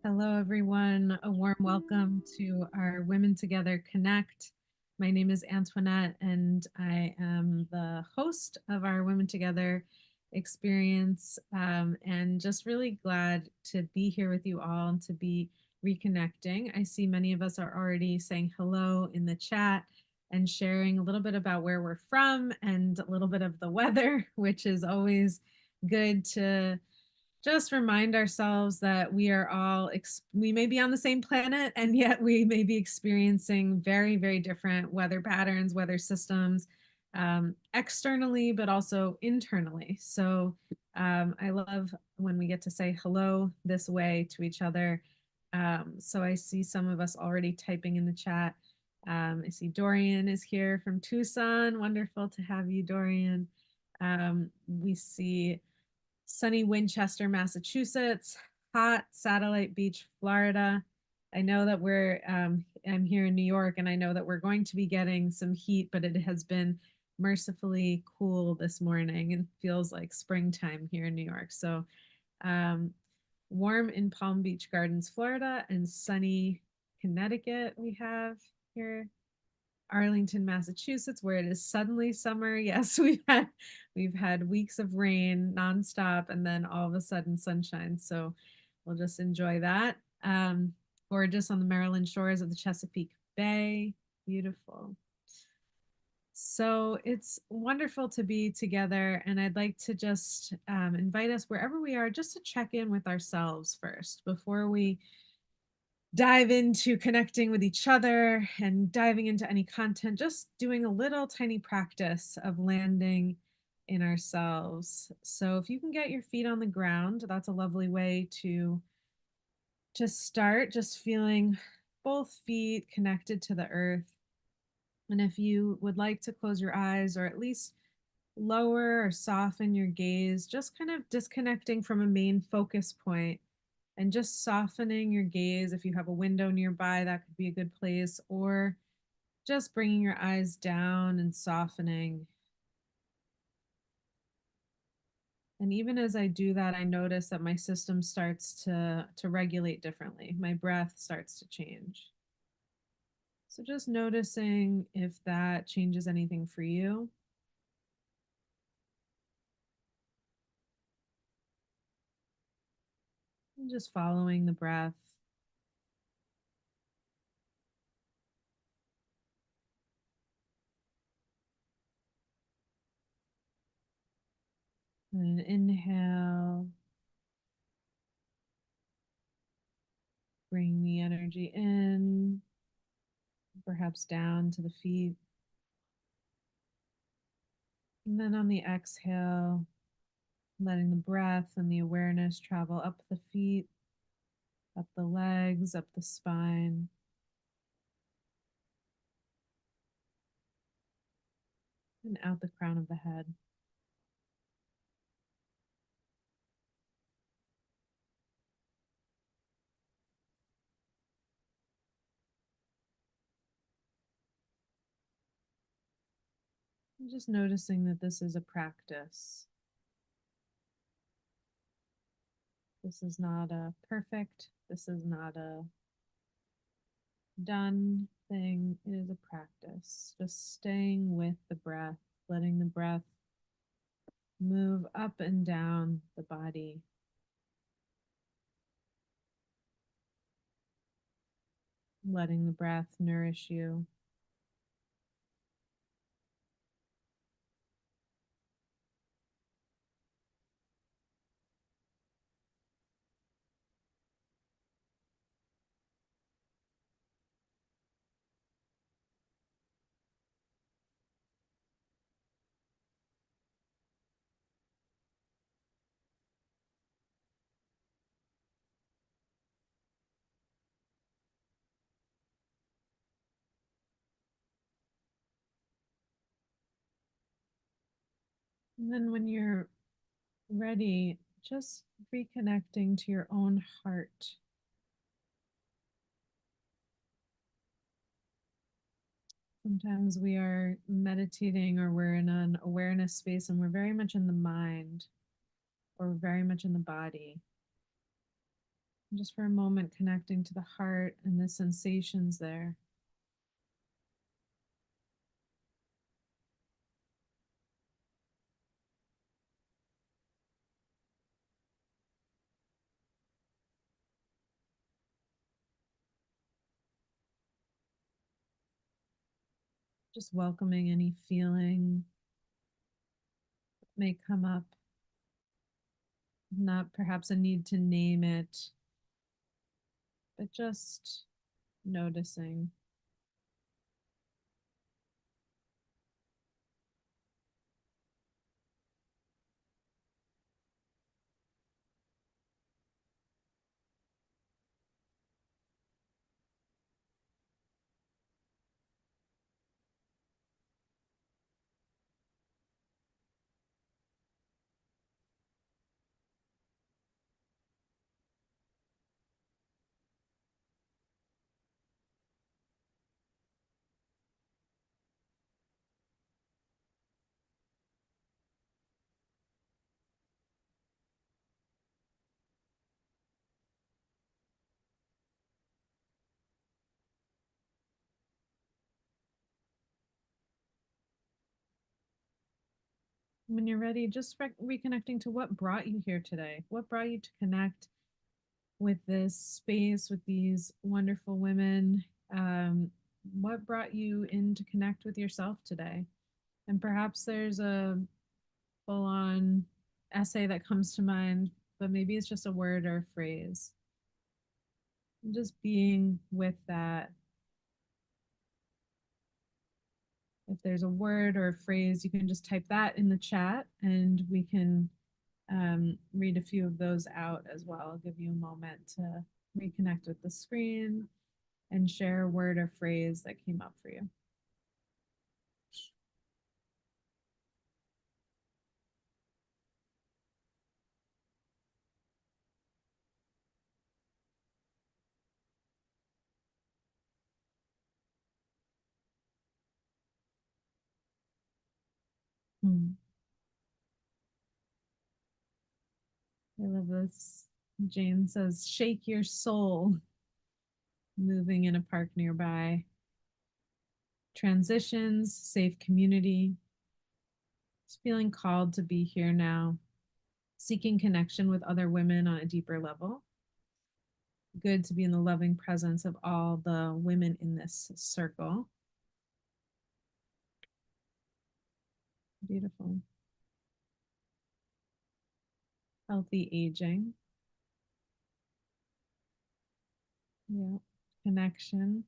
Hello, everyone. A warm welcome to our Women Together Connect. My name is Antoinette, and I am the host of our Women Together experience. And just really glad to be here with you all and to be reconnecting. I see many of us are already saying hello in the chat and sharing a little bit about where we're from and a little bit of the weather, which is always good to just remind ourselves that we are all we may be on the same planet, and yet we may be experiencing very, very different weather patterns, weather systems, externally but also internally. So I love when we get to say hello this way to each other. So I see some of us already typing in the chat. I see Dorian is here from Tucson. Wonderful to have you, Dorian. We see sunny Winchester, Massachusetts, hot Satellite Beach, Florida. I know that I'm here in New York, and I know that we're going to be getting some heat, but it has been mercifully cool this morning and feels like springtime here in New York. So warm in Palm Beach Gardens, Florida, and sunny Connecticut we have here. Arlington, Massachusetts, where it is suddenly summer. Yes, we've had weeks of rain nonstop, and then all of a sudden sunshine. So we'll just enjoy that. Gorgeous on the Maryland shores of the Chesapeake Bay. Beautiful. So it's wonderful to be together, and I'd like to just invite us wherever we are just to check in with ourselves first before we dive into connecting with each other and diving into any content, just doing a little tiny practice of landing in ourselves. So if you can get your feet on the ground, that's a lovely way to start, just feeling both feet connected to the earth. And if you would like to close your eyes or at least lower or soften your gaze, just kind of disconnecting from a main focus point and just softening your gaze. If you have a window nearby, that could be a good place, or just bringing your eyes down and softening. And even as I do that, I notice that my system starts to regulate differently. My breath starts to change. So just noticing if that changes anything for you. And just following the breath. And inhale. Bring the energy in, perhaps down to the feet. And then on the exhale, letting the breath and the awareness travel up the feet, up the legs, up the spine, and out the crown of the head. And just noticing that this is a practice. This is not a perfect, this is not a done thing. It is a practice. Just staying with the breath, letting the breath move up and down the body. Letting the breath nourish you. And then when you're ready, just reconnecting to your own heart. Sometimes we are meditating or we're in an awareness space and we're very much in the mind or very much in the body. Just for a moment, connecting to the heart and the sensations there. Just welcoming any feeling that may come up, not perhaps a need to name it, but just noticing. When you're ready, just reconnecting to what brought you here today. What brought you to connect with this space, with these wonderful women? Um, what brought you in to connect with yourself today? And perhaps there's a full on essay that comes to mind, but maybe it's just a word or a phrase. And just being with that. If there's a word or a phrase, you can just type that in the chat and we can read a few of those out as well. I'll give you a moment to reconnect with the screen and share a word or phrase that came up for you. Hmm. I love this. Jane says, shake your soul, moving in a park nearby. Transitions, safe community. Just feeling called to be here now. Seeking connection with other women on a deeper level. Good to be in the loving presence of all the women in this circle. Beautiful. Healthy aging. Yeah. Connection.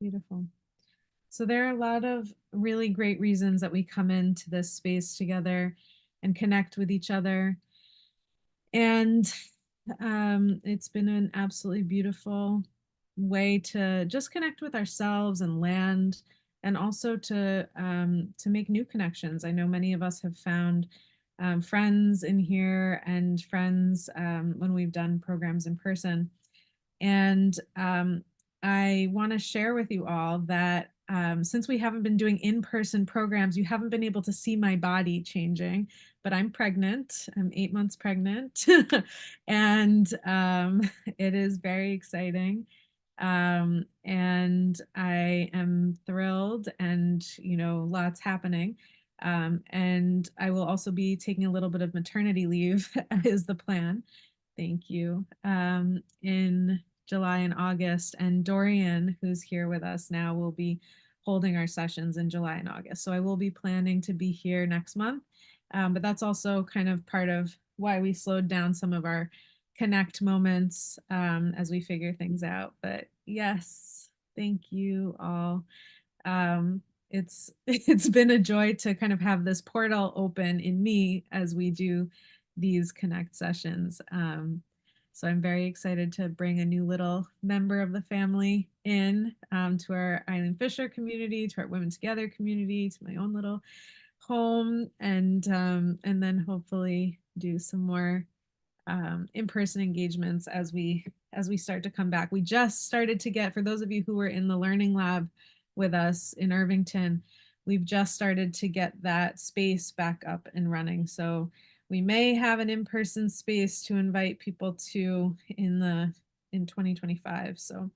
Beautiful. So there are a lot of really great reasons that we come into this space together and connect with each other. And it's been an absolutely beautiful way to just connect with ourselves and land, and also to make new connections. I know many of us have found friends in here and friends when we've done programs in person. And I want to share with you all that since we haven't been doing in person programs, you haven't been able to see my body changing, but I'm pregnant. I'm 8 months pregnant. And it is very exciting. And I am thrilled, and, lots happening. And I will also be taking a little bit of maternity leave, is the plan. Thank you. In July and August, and Dorian, who's here with us now, will be holding our sessions in July and August. So I will be planning to be here next month. But that's also kind of part of why we slowed down some of our connect moments as we figure things out. But yes, thank you all. It's it's been a joy to kind of have this portal open in me as we do these connect sessions. So I'm very excited to bring a new little member of the family in to our Eileen Fisher community, to our Women Together community, to my own little home, and then hopefully do some more in-person engagements as we start to come back. We just started to get, for those of you who were in the learning lab with us in Irvington, we've just started to get that space back up and running. So we may have an in-person space to invite people to in 2025. So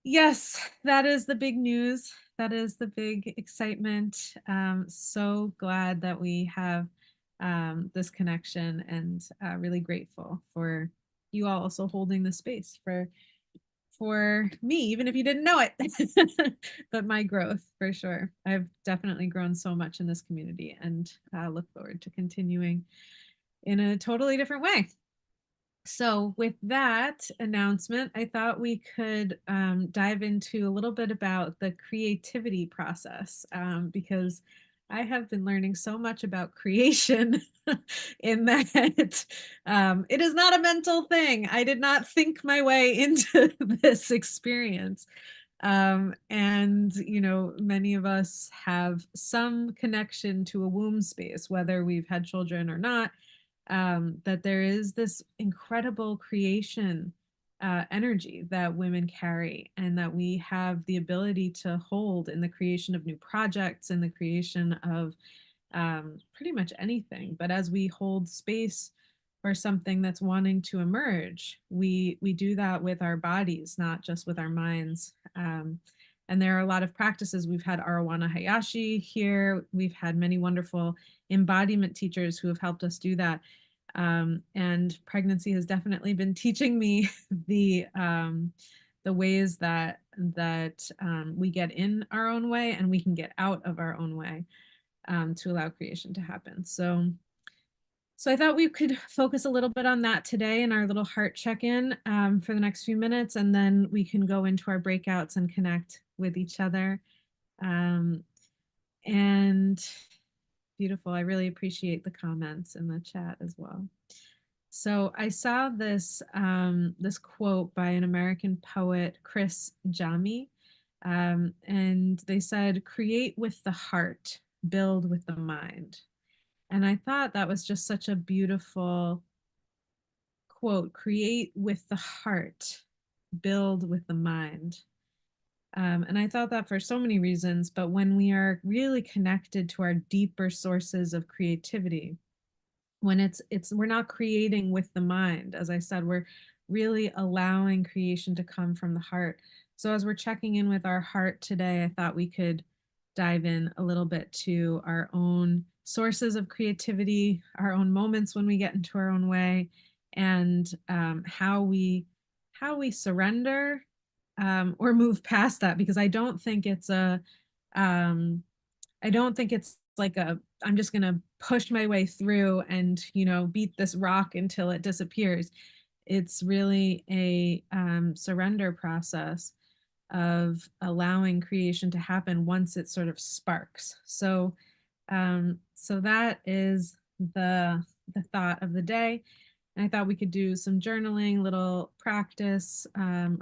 yes, that is the big news. That is the big excitement. So glad that we have this connection, and really grateful for you all also holding the space for me, even if you didn't know it. But my growth, for sure. I've definitely grown so much in this community, and look forward to continuing in a totally different way. So with that announcement, I thought we could dive into a little bit about the creativity process, because I have been learning so much about creation in that it is not a mental thing. I did not think my way into this experience. And, many of us have some connection to a womb space, whether we've had children or not, that there is this incredible creation energy that women carry, and that we have the ability to hold in the creation of new projects and the creation of pretty much anything. But as we hold space for something that's wanting to emerge, we do that with our bodies, not just with our minds. And there are a lot of practices. We've had Arawana Hayashi here. We've had many wonderful embodiment teachers who have helped us do that. And pregnancy has definitely been teaching me the ways that we get in our own way, and we can get out of our own way, to allow creation to happen. So I thought we could focus a little bit on that today in our little heart check-in, for the next few minutes, and then we can go into our breakouts and connect with each other. And beautiful. I really appreciate the comments in the chat as well. So I saw this this quote by an American poet, Chris Jami, and they said, "Create with the heart, build with the mind." And I thought that was just such a beautiful quote. Create with the heart, build with the mind. And I thought that for so many reasons, but when we are really connected to our deeper sources of creativity, when it's we're not creating with the mind, as I said, we're really allowing creation to come from the heart. So as we're checking in with our heart today, I thought we could dive in a little bit to our own sources of creativity, our own moments when we get into our own way, and how we surrender, or move past that, because I don't think it's like I'm just going to push my way through and, beat this rock until it disappears. It's really a surrender process of allowing creation to happen once it sort of sparks. So that is the thought of the day. And I thought we could do some journaling, little practice,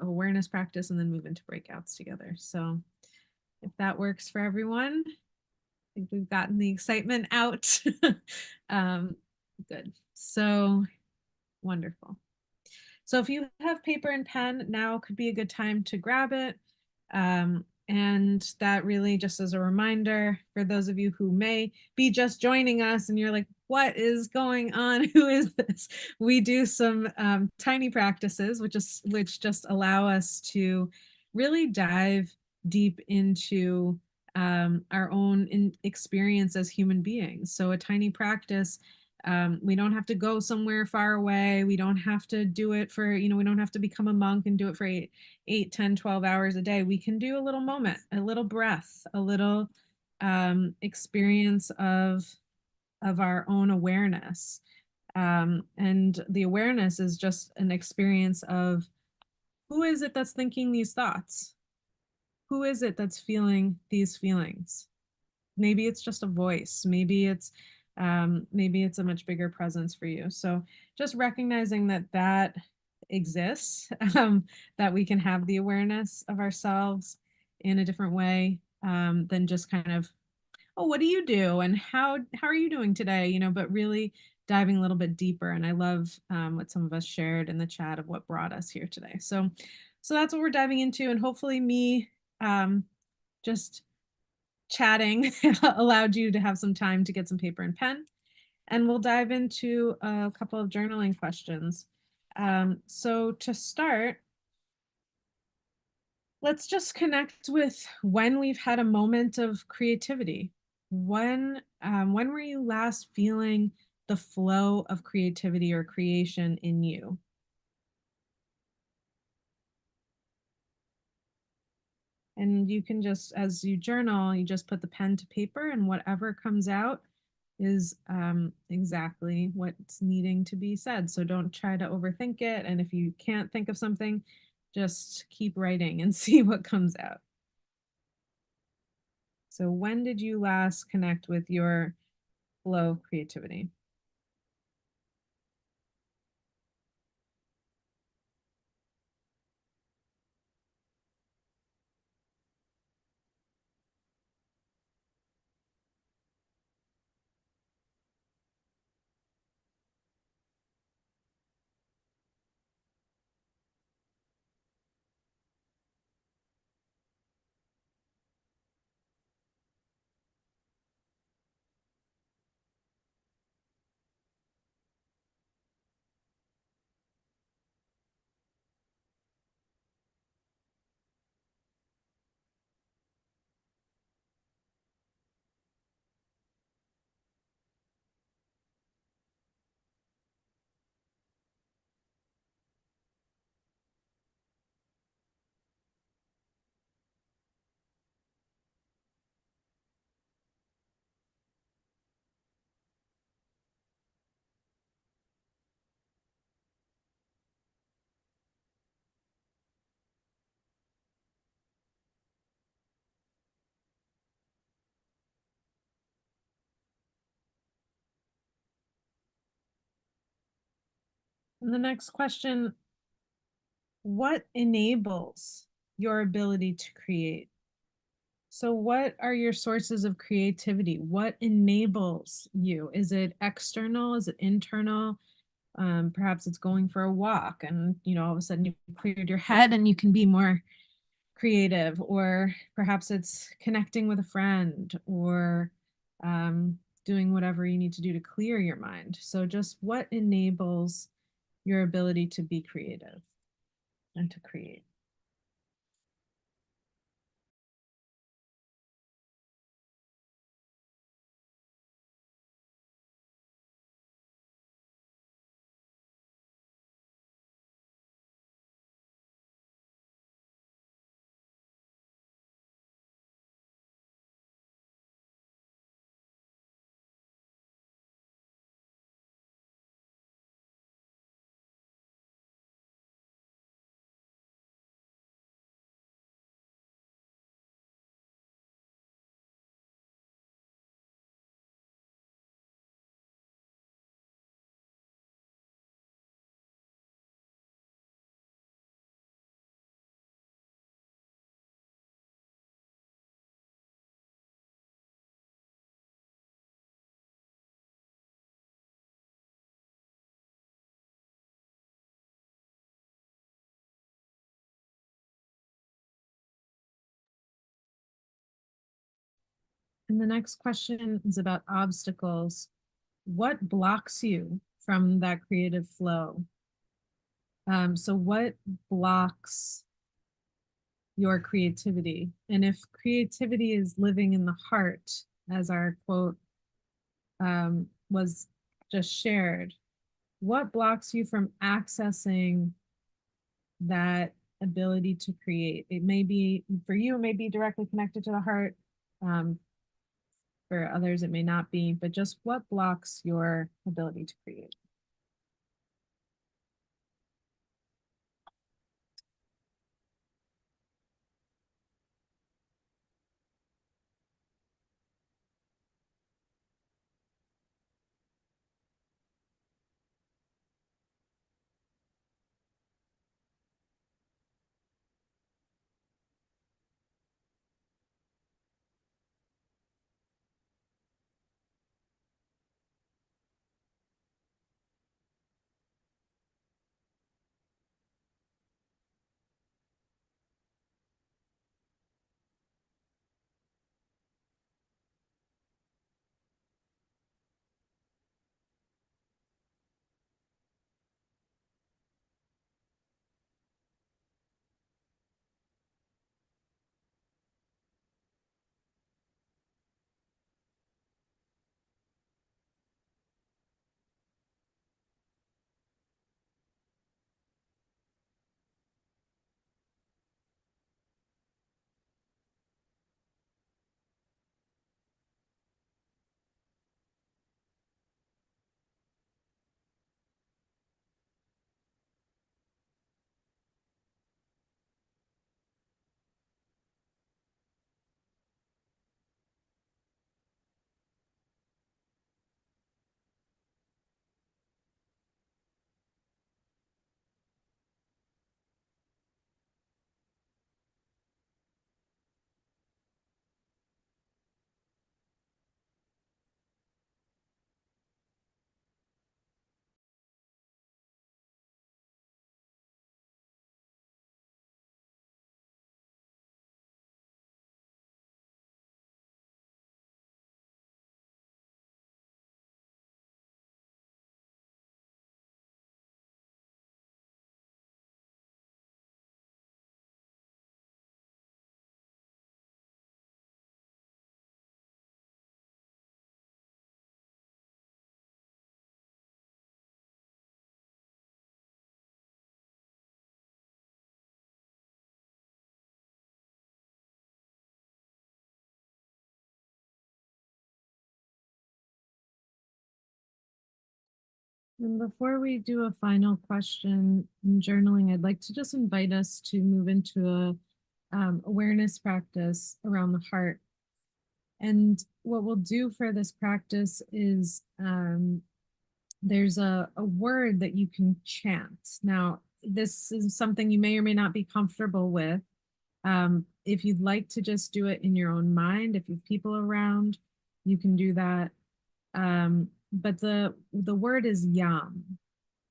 awareness practice, and then move into breakouts together. So if that works for everyone, think we've gotten the excitement out. Good. So wonderful. So if you have paper and pen, now could be a good time to grab it. And that really, just as a reminder for those of you who may be just joining us and you're like, what is going on? Who is this? We do some tiny practices, which just allow us to really dive deep into our own experience as human beings. So a tiny practice, we don't have to go somewhere far away. We don't have to do it for, we don't have to become a monk and do it for 8, 10, 12 hours a day. We can do a little moment, a little breath, a little experience of our own awareness. And the awareness is just an experience of, who is it that's thinking these thoughts? Who is it that's feeling these feelings? Maybe it's just a voice. Maybe it's a much bigger presence for you. So just recognizing that exists, that we can have the awareness of ourselves in a different way, than just kind of, oh, what do you do and how are you doing today? But really diving a little bit deeper. And I love what some of us shared in the chat of what brought us here today. So that's what we're diving into, and hopefully me just chatting allowed you to have some time to get some paper and pen. and we'll dive into a couple of journaling questions. So to start, let's just connect with when we've had a moment of creativity. When were you last feeling the flow of creativity or creation in you? And you can just, as you journal, you just put the pen to paper, and whatever comes out is exactly what's needing to be said. So don't try to overthink it. And if you can't think of something, just keep writing and see what comes out. So, when did you last connect with your flow of creativity? And the next question: what enables your ability to create? So, what are your sources of creativity? What enables you? Is it external? Is it internal? Perhaps it's going for a walk, and all of a sudden you cleared your head and you can be more creative, or perhaps it's connecting with a friend, or doing whatever you need to do to clear your mind. So, just what enables your ability to be creative and to create? And the next question is about obstacles. What blocks you from that creative flow? So, what blocks your creativity? And if creativity is living in the heart, as our quote was just shared, what blocks you from accessing that ability to create? It may be, for you, it may be directly connected to the heart. Um, for others, it may not be, but just what blocks your ability to create? And before we do a final question in journaling, I'd like to just invite us to move into a awareness practice around the heart. And what we'll do for this practice is there's a word that you can chant. Now, this is something you may or may not be comfortable with. If you'd like to just do it in your own mind, if you have people around, you can do that. But the word is yam.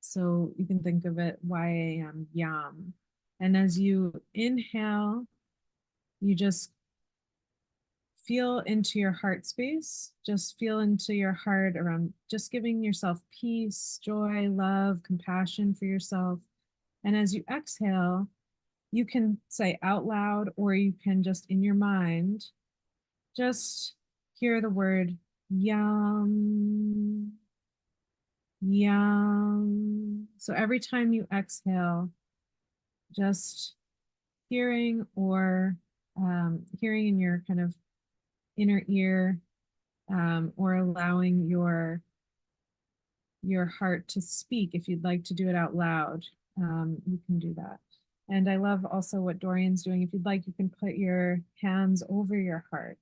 So you can think of it YAM, yam. And as you inhale, you just feel into your heart space. Just feel into your heart around just giving yourself peace, joy, love, compassion for yourself. And as you exhale, you can say out loud or you can just in your mind, just hear the word yum, yum. So every time you exhale, just hearing or hearing in your kind of inner ear, or allowing your heart to speak. If you'd like to do it out loud, you can do that. And I love also what Dorian's doing. If you'd like, you can put your hands over your heart.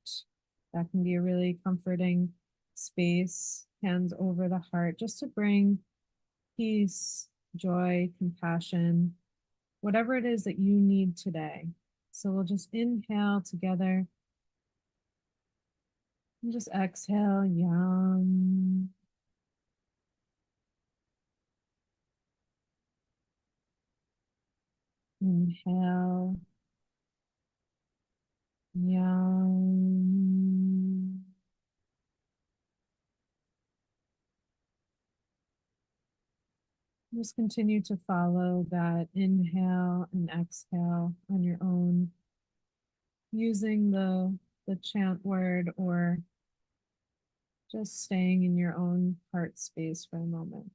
That can be a really comforting space, hands over the heart, just to bring peace, joy, compassion, whatever it is that you need today. So we'll just inhale together and just exhale, yum. Inhale, yum. Just continue to follow that inhale and exhale on your own, using the chant word or just staying in your own heart space for a moment.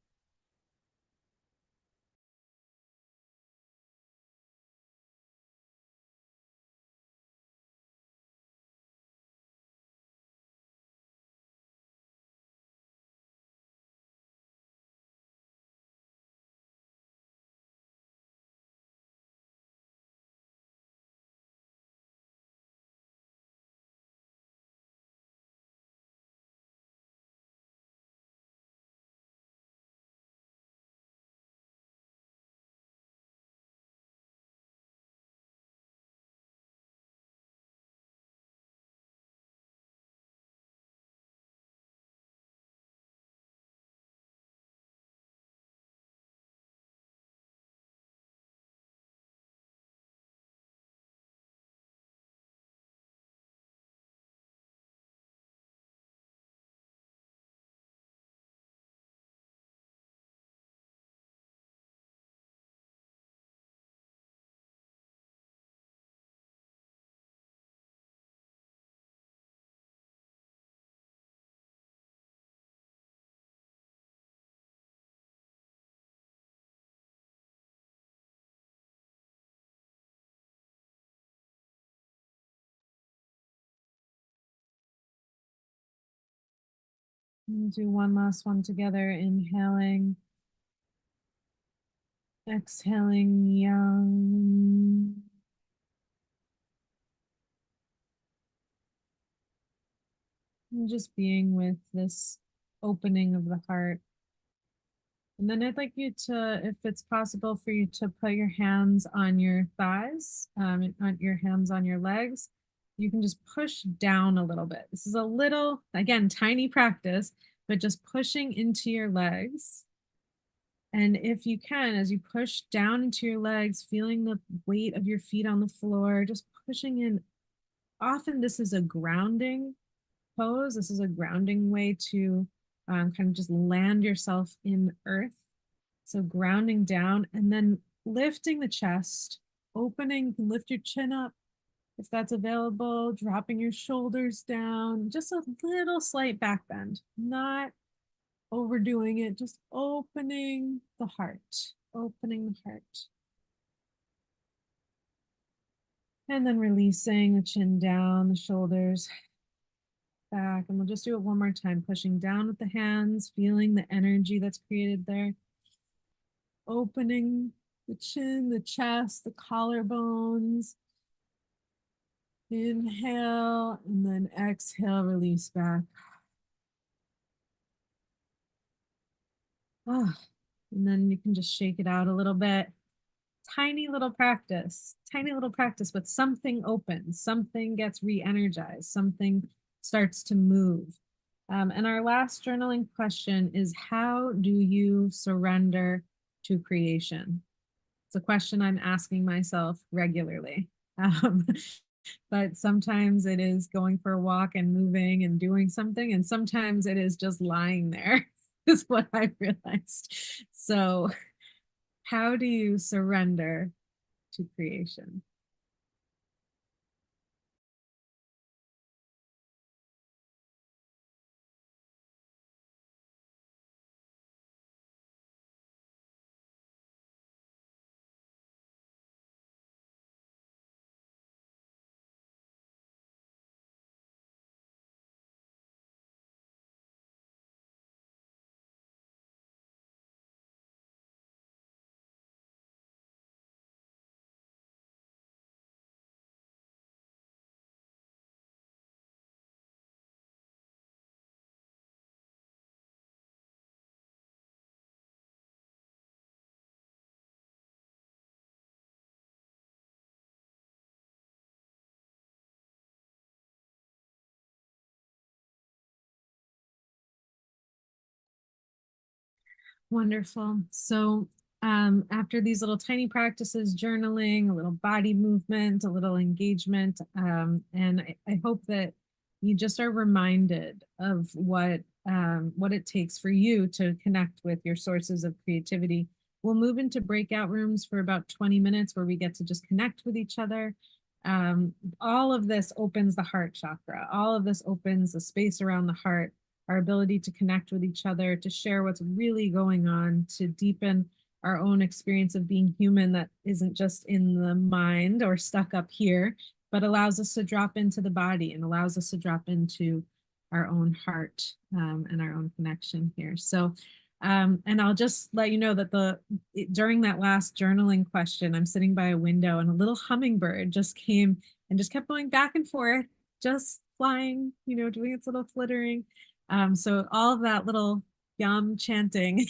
We'll do one last one together, inhaling, exhaling, yum. And just being with this opening of the heart. And then I'd like you to, if it's possible for you to put your hands on your thighs, on your hands on your legs. You can just push down a little bit. This is a little, again, tiny practice, but just pushing into your legs. And if you can, as you push down into your legs, feeling the weight of your feet on the floor, just pushing in. Often this is a grounding pose. This is a grounding way to kind of just land yourself in earth. So grounding down and then lifting the chest, opening, you can lift your chin up if that's available, dropping your shoulders down, just a little slight back bend, not overdoing it, just opening the heart. And then releasing the chin down, the shoulders, back. And we'll just do it one more time, pushing down with the hands, feeling the energy that's created there. Opening the chin, the chest, the collarbones. Inhale, and then exhale, release back. Oh, and then you can just shake it out a little bit. Tiny little practice, but something opens, something gets re-energized, something starts to move. And our last journaling question is, how do you surrender to creation? It's a question I'm asking myself regularly. Um, but sometimes it is going for a walk and moving and doing something, and sometimes it is just lying there, is what I realized. So, how do you surrender to creation? Wonderful. So, after these little tiny practices, journaling, a little body movement, a little engagement, and I hope that you just are reminded of what it takes for you to connect with your sources of creativity. We'll move into breakout rooms for about 20 minutes where we get to just connect with each other. All of this opens the heart chakra. All of this opens the space around the heart, our ability to connect with each other, to share what's really going on, to deepen our own experience of being human that isn't just in the mind or stuck up here, but allows us to drop into the body and allows us to drop into our own heart, and our own connection here. So, and I'll just let you know that during that last journaling question, I'm sitting by a window and a little hummingbird just came and just kept going back and forth, just flying, doing its little flittering. So all of that little yum chanting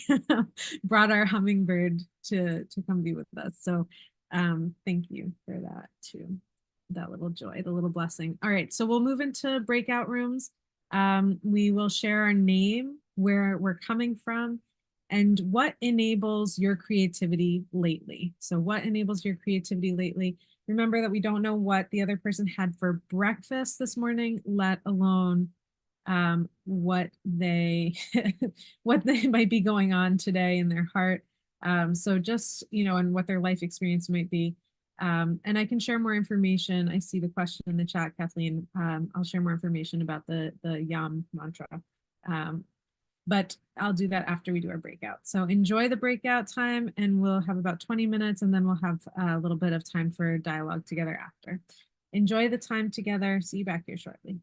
brought our hummingbird to come be with us. So thank you for that too, that little joy, the little blessing. All right, so we'll move into breakout rooms. We will share our name, where we're coming from, and what enables your creativity lately. So what enables your creativity lately? Remember that we don't know what the other person had for breakfast this morning, let alone what they what they might be going on today in their heart. So just, and what their life experience might be. And I can share more information. I see the question in the chat, Kathleen. I'll share more information about the Yam mantra. But I'll do that after we do our breakout. So enjoy the breakout time, and we'll have about 20 minutes, and then we'll have a little bit of time for dialogue together after. Enjoy the time together. See you back here shortly.